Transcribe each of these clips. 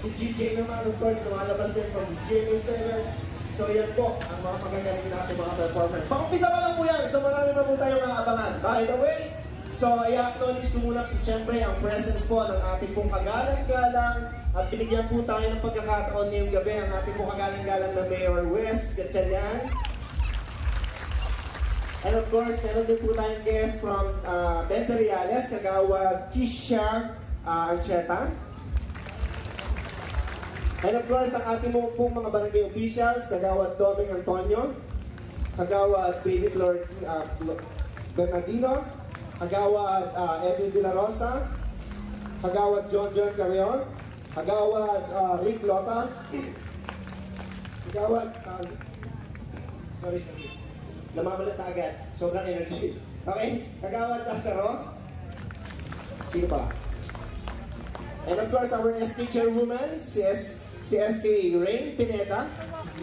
Si GJ naman, of course, lumalabas din from GMA7. So yan po, ang mga magagaling natin mga performance. Pag-umpisa pa lang po yan, so marami na po tayong aabangan. By the way, so i-acknowledge ko muna siyempre ang presence po ng ating pong kagalang-galang at binigyan po tayo ng pagkakataon ngayong gabi ang ating pong kagalang-galang na Mayor Wes Gatchalian. And of course, meron din po tayong guest from Bente Reales, Kagawad Kisha Ancheta. And of course, ang ating pong mga barangay officials, Kagawad Doming Antonio, Kagawad Baby Lord Bernardino, Kagawad Edwin De La Rosa, Kagawad John Carrion, Kagawad Rick Lota, Kagawad sorry. Namamalat na agad. Sobrang energy. Okay? Kagawad Lazaro. Sino pa? And of course, our SK chairwoman, si SK Rain Pineda.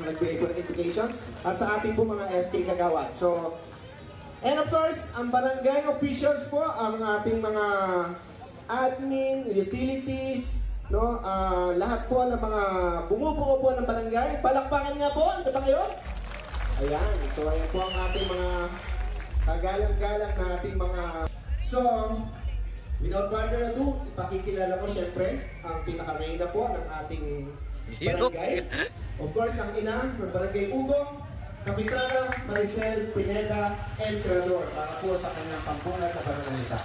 Nagbigay po ng invitation. At sa ating po mga SK kagawad. So, and of course, ang barangay officials po, ang ating mga admin, utilities, no? Lahat po ng mga bumubuo po ng barangay. Palakpakan nga po. Ito pa kayo? Ayan, so ayan po ang ating mga kagalang-galang na ating mga... So, without further ado, ipakikilala ko syempre ang pinaka-reyna po ng ating barangay. Of course, ang ina ng Barangay Ugong, Kapitana Maricel Pineda Emperador para po sa kanyang pampunat na pananalita.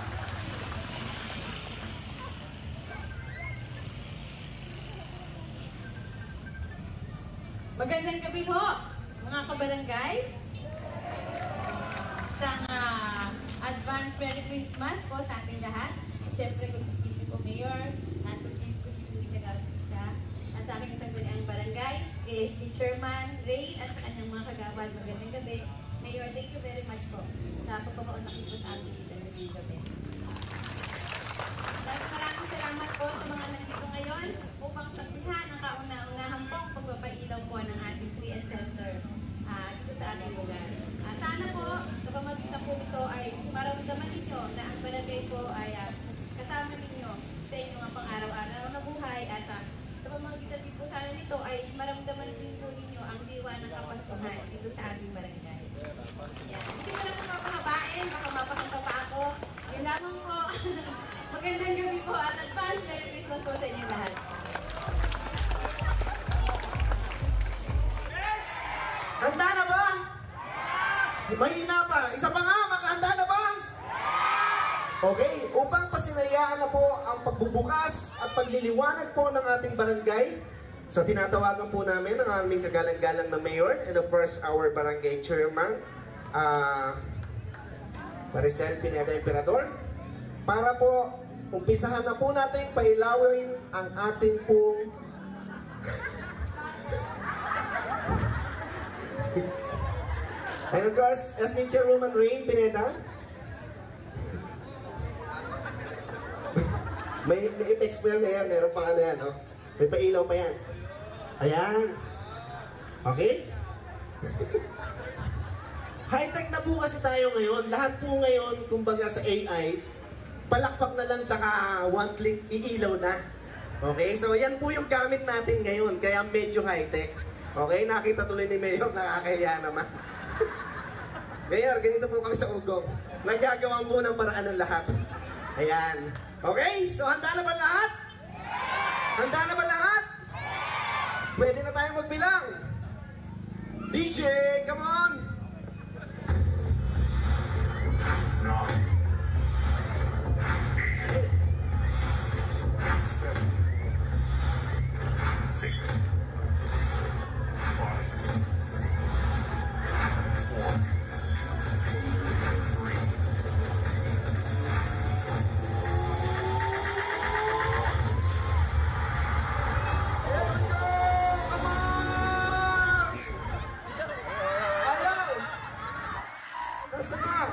Magandang gabi po, mga kabarangay. Isang advance Merry Christmas po sa ating lahat. At syempre, good evening po, Mayor. At good evening Kagawad siya. At sa aking isang ang barangay, ASK Chairman, Ray, at sa kanyang mga kagawad. Magandang gabi. Mayor, thank you very much po sa pagkakaunang po sa ating dito ngayong gabi. Maraming salamat po sa mga nandito ngayon upang saksihan ang kauna-unahan pong pagpapailaw po ng ating 3S Center dito sa ating lugar. Sana po, sa pamagitan po nito ay maramdaman ninyo na ang barangay po ay kasama ninyo sa inyong pang-araw-araw na buhay at sa pamagitan din po sana nito ay maramdaman din po ninyo ang diwa ng Kapaskuhan dito sa ating barangay. Yan. Hindi ko lang mapahabain, baka mapakanta pa ako. Yun lamang po. Magandang gabi po at advance Merry Christmas po sa inyo lahat. Handa na ba? Mahina pa. Isa pa nga, makahanda na ba? Okay, upang pasinayaan na po ang pagbubukas at pagliliwanag po ng ating barangay. So tinatawagan po namin ang aming kagalang-galang na mayor and of course our barangay chairman, Maricel Pineda Emperador, para po umpisahan na po natin pailawin ang ating pong and of course, SK Chairwoman Rain Pineda. may effects po yan, Mayor. Meron pa ano yan, oh. May pailaw pa yan. Ayan. Okay? High-tech na po kasi tayo ngayon. Lahat po ngayon, kumbaga sa AI, palakpak na lang tsaka one click, iilaw na. Okay? So, yan po yung gamit natin ngayon. Kaya medyo high-tech. Okay? Nakita tuloy ni Mayor, nakakahiya naman. Mayor, ganito po kami sa Ugong. Nagagawa po ng paraan ng lahat. Ayan. Okay? So, handa na ba lahat? Handa na ba lahat? Pwede na tayo magbilang. DJ, come on! 7, 6, 5, 4, Nasa na?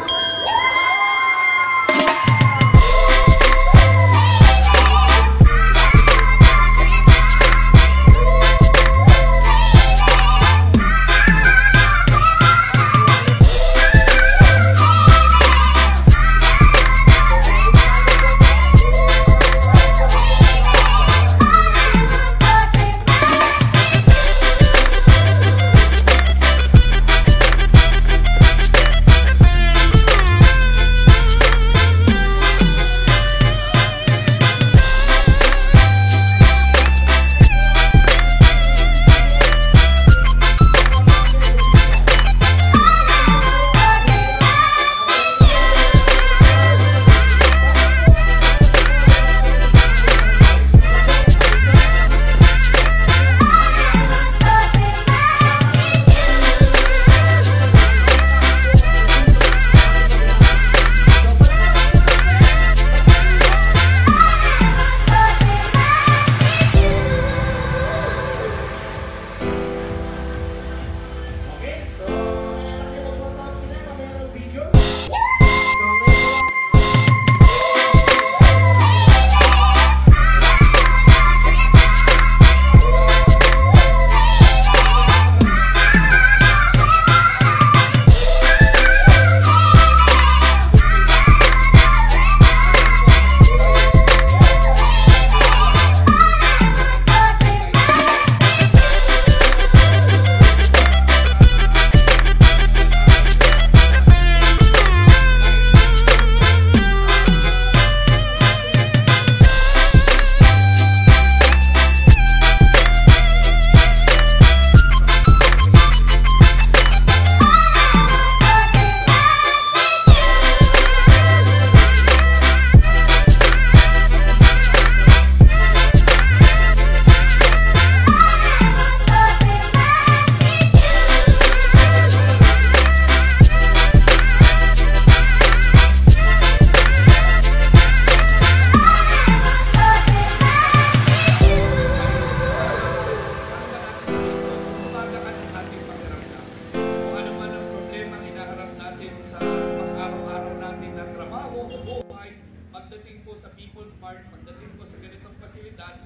pagdating po sa People's Park, pagdating po sa ganitong pasilidad,